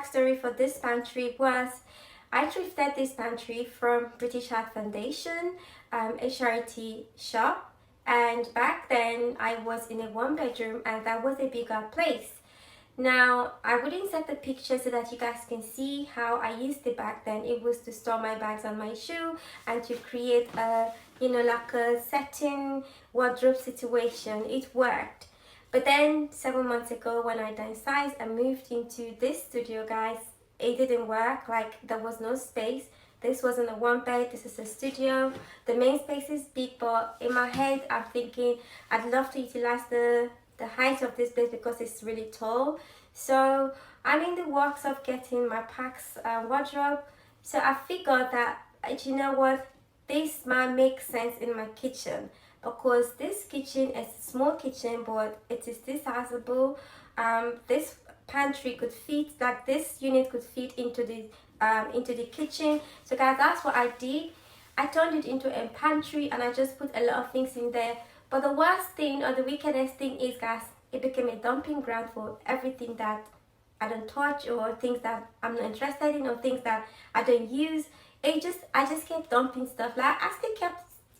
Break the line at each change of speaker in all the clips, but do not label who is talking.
backstory for this pantry was I thrifted this pantry from British Heart Foundation, a charity shop, and back then I was in a one bedroom and that was a bigger place. Now, I wouldn't set the picture so that you guys can see how I used it back then. It was to store my bags on my shoe and to create a, like a setting wardrobe situation. It worked. But then 7 months ago when I downsized and moved into this studio, guys, it didn't work. Like, there was no space. This wasn't a one bed, this is a studio. The main space is big, but in my head I'm thinking I'd love to utilize the height of this place because it's really tall. So I'm in the works of getting my packs wardrobe. So I figured that, you know what, this might make sense in my kitchen, because this kitchen is a small kitchen but it is desizable. This pantry could fit, like this unit could fit into the kitchen. So guys, that's what I did. I turned it into a pantry and I just put a lot of things in there. But the worst thing, or the wickedest thing is, guys, it became a dumping ground for everything that I don't touch, or things that I'm not interested in, or things that I don't use. I just kept dumping stuff. Like, I still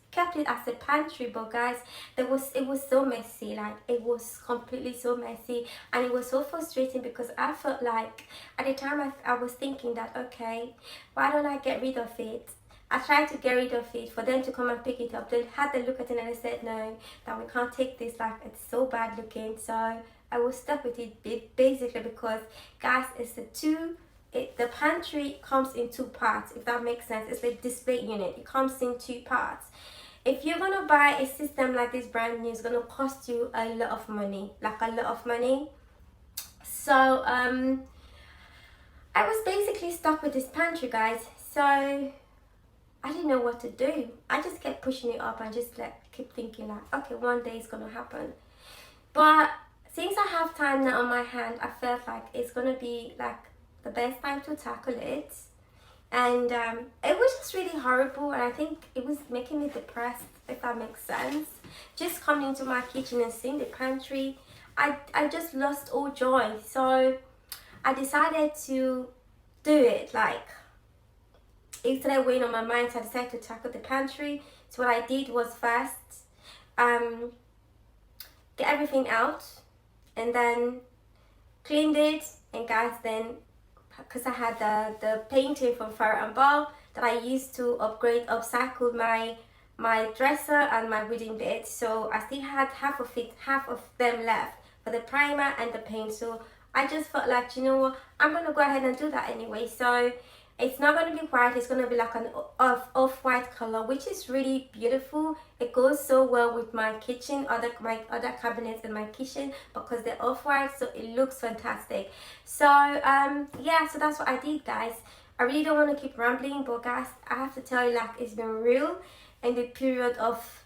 kept it as a pantry, but guys, it was so messy. Like, it was completely so messy, and it was so frustrating because I felt like at the time I was thinking that, okay, why don't I get rid of it? I tried to get rid of it for them to come and pick it up. They had to look at it and they said, no, that we can't take this, like it's so bad looking. So I was stuck with it basically because, guys, the pantry comes in two parts, if that makes sense. It's the display unit. It comes in two parts. If you're gonna buy a system like this brand new, it's gonna cost you a lot of money, like a lot of money. So I was basically stuck with this pantry, guys. So I didn't know what to do. I just kept pushing it up and just keep thinking like, okay, one day it's gonna happen. But since I have time now on my hand, I felt like it's gonna be like the best time to tackle it. And it was just really horrible, and I think it was making me depressed, if that makes sense. Just coming into my kitchen and seeing the pantry, I just lost all joy. So I decided to do it. Like, instead of weighing on my mind, so I decided to tackle the pantry. So what I did was first get everything out and then cleaned it. And guys, then because I had the painting from Fire and Ball that I used to upcycle my dresser and my reading bed, so I still had half of them left for the primer and the paint. So I just felt like, you know what, I'm gonna go ahead and do that anyway. So it's not going to be white, it's going to be like an off-white color, which is really beautiful. It goes so well with my kitchen, my other cabinets in my kitchen, because they're off-white, so it looks fantastic. So yeah, so that's what I did, guys. I really don't want to keep rambling, but guys, I have to tell you, like, it's been real. In the period of,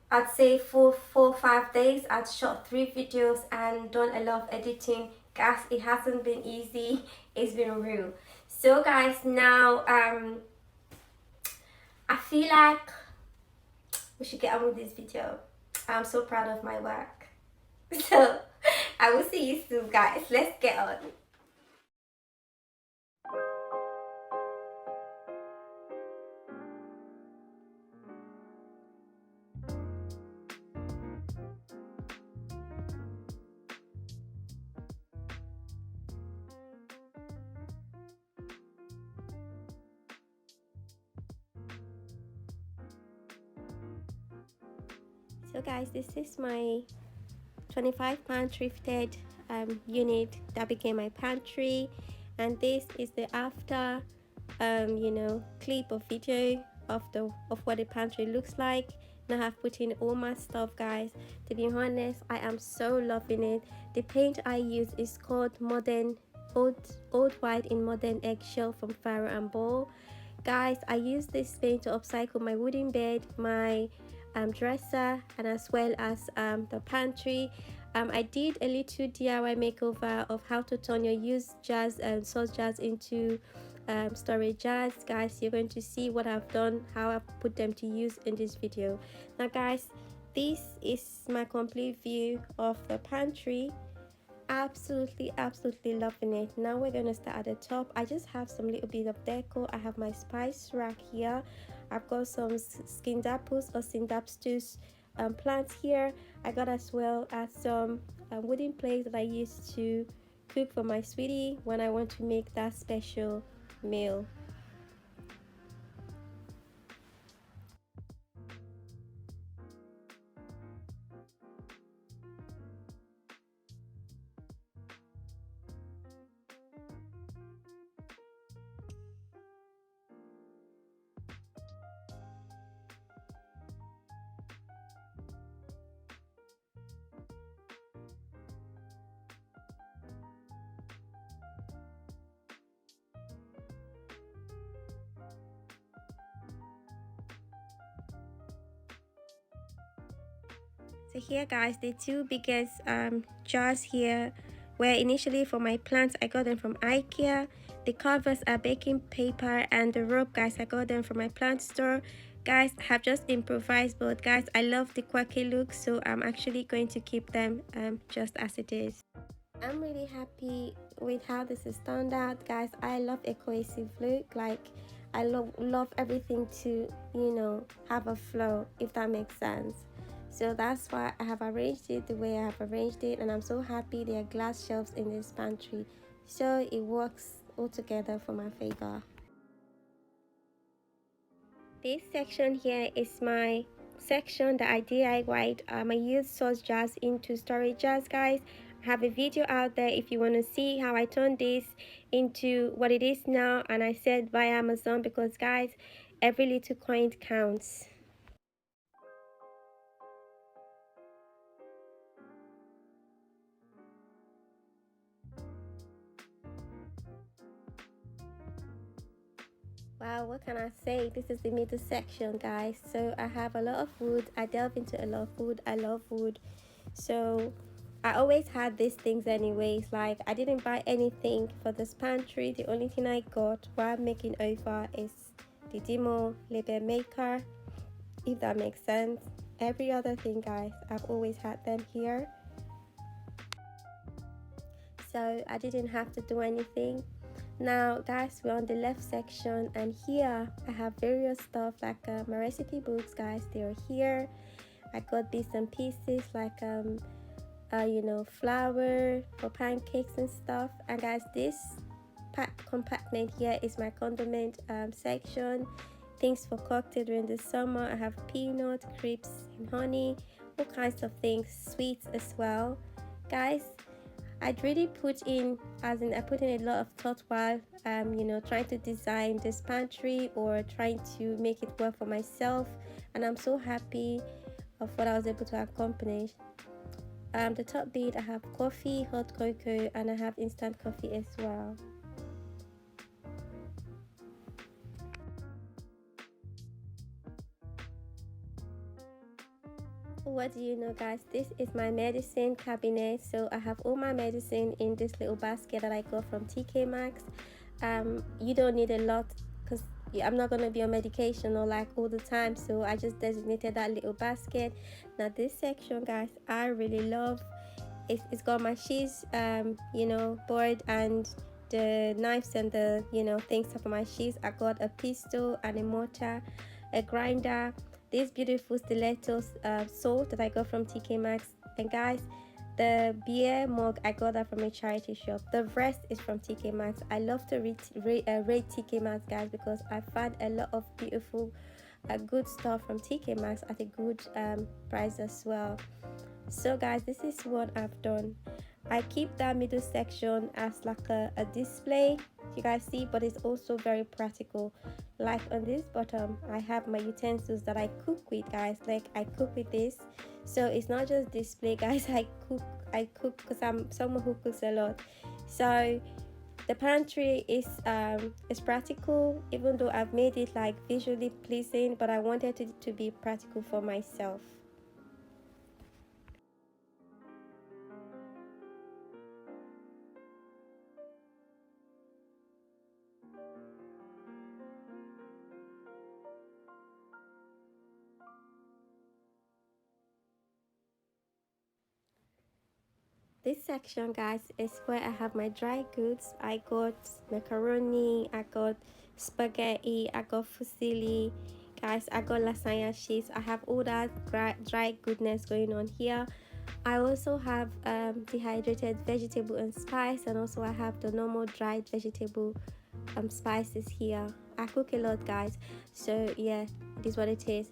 I'd say 4 or 5 days, I've shot 3 videos and done a lot of editing. Guys, it hasn't been easy. It's been real. So guys, now I feel like we should get on with this video. I'm so proud of my work. So I will see you soon, guys. Let's get on. So guys, this is my 25-pound thrifted unit that became my pantry, and this is the after clip or video of what the pantry looks like. Now I've put in all my stuff, guys. To be honest, I am so loving it. The paint I use is called old white in modern eggshell from Fire and Ball. Guys, I use this paint to upcycle my wooden bed, my dresser, and as well as the pantry. I did a little DIY makeover of how to turn your used jars and sauce jars into storage jars. Guys, you're going to see what I've done, how I've put them to use in this video. Now guys, this is my complete view of the pantry. absolutely loving it. Now we're gonna start at the top. I just have some little bit of deco. I have my spice rack here. I've got some skinned apples or sindap stews plants here. I got as well as some wooden plates that I used to cook for my sweetie when I want to make that special meal. So here guys, the two biggest jars here were initially for my plants. I got them from IKEA. The covers are baking paper, and the rope guys, I got them from my plant store. Guys, I have just improvised, but guys, I love the quirky look, so I'm actually going to keep them just as it is. I'm really happy with how this is turned out, guys. I love a cohesive look. Like, I love everything to, you know, have a flow, if that makes sense. So that's why I have arranged it the way I have arranged it, and I'm so happy there are glass shelves in this pantry, so it works all together for my favor. This section here is my section that I DIY'd. I used sauce jars into storage jars, guys. I have a video out there if you want to see how I turned this into what it is now, and I said buy Amazon because guys, every little coin counts. Wow, what can I say? This is the middle section, guys. So I have a lot of wood. I delve into a lot of wood. I love wood. So I always had these things anyways. Like, I didn't buy anything for this pantry. The only thing I got while making over is the demo label maker, if that makes sense. Every other thing, guys, I've always had them here. So I didn't have to do anything. Now guys, we're on the left section, and here I have various stuff like my recipe books, guys. They're here. I got bits and pieces like you know, flour for pancakes and stuff. And guys, this compartment here is my condiment section, things for cocktail during the summer. I have peanut crepes and honey, all kinds of things, sweets as well, guys. I'd really put in, as in I put in a lot of thought while you know, trying to design this pantry or trying to make it work for myself, and I'm so happy of what I was able to accomplish. The top bit, I have coffee, hot cocoa, and I have instant coffee as well. What do you know, guys? This is my medicine cabinet. So I have all my medicine in this little basket that I got from TK Maxx. You don't need a lot because I'm not gonna be on medication or like all the time, so I just designated that little basket. Now this section, guys, I really love. It's got my cheese you know, board, and the knives and the, you know, things for my cheese. I got a pistol and a mortar, a grinder, this beautiful stiletto sword that I got from TK Maxx. And guys, the beer mug, I got that from a charity shop. The rest is from TK Maxx. I love to rate TK Maxx, guys, because I find a lot of beautiful good stuff from TK Maxx at a good price as well. So guys, this is what I've done. I keep that middle section as like a display, you guys see, but it's also very practical. Like on this bottom, I have my utensils that I cook with, guys. Like, I cook with this, so it's not just display, guys. I cook because I'm someone who cooks a lot. So the pantry is practical, even though I've made it like visually pleasing, but I wanted it to be practical for myself. this section, guys, is where I have my dry goods. I got macaroni, I got spaghetti, I got fusilli, guys, I got lasagna sheets. I have all that dry goodness going on here. I also have dehydrated vegetable and spice, and also I have the normal dried vegetable spices here. I cook a lot, guys, so yeah, it is what it is.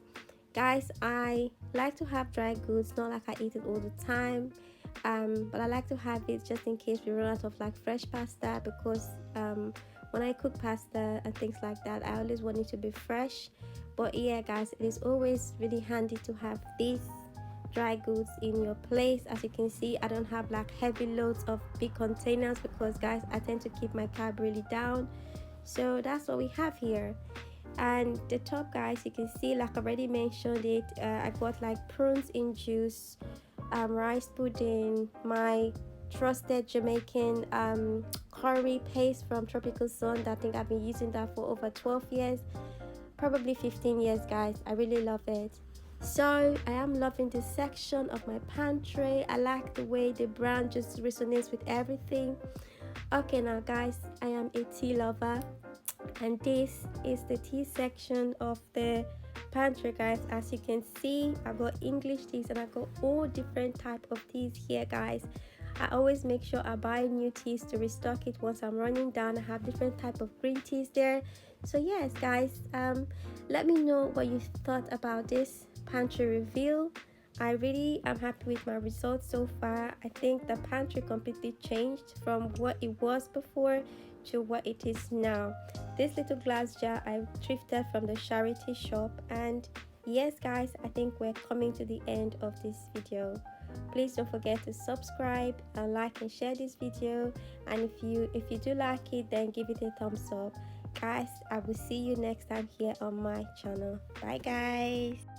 Guys, I like to have dry goods, not like I eat it all the time, but I like to have it just in case we run out of like fresh pasta, because when I cook pasta and things like that, I always want it to be fresh. But yeah, guys, it is always really handy to have these dry goods in your place. As you can see, I don't have like heavy loads of big containers because, guys, I tend to keep my carb really down. So that's what we have here. And the top, guys, you can see, like I already mentioned it, I got like prawns in juice, rice pudding, my trusted Jamaican curry paste from Tropical Sun. I think I've been using that for over 12 years, probably 15 years, guys. I really love it. So I am loving this section of my pantry. I like the way the brand just resonates with everything. Okay, now, guys, I am a tea lover, and this is the tea section of the pantry, guys. As you can see, I got English teas and I got all different type of teas here, guys. I always make sure I buy new teas to restock it once I'm running down. I have different type of green teas there. So yes, guys, let me know what you thought about this pantry review. I really am happy with my results so far. I think the pantry completely changed from what it was before to what it is now. This little glass jar I thrifted from the charity shop, and yes, guys, I think we're coming to the end of this video. Please don't forget to subscribe and like and share this video, and if you do like it, then give it a thumbs up. Guys, I will see you next time here on my channel. Bye, guys.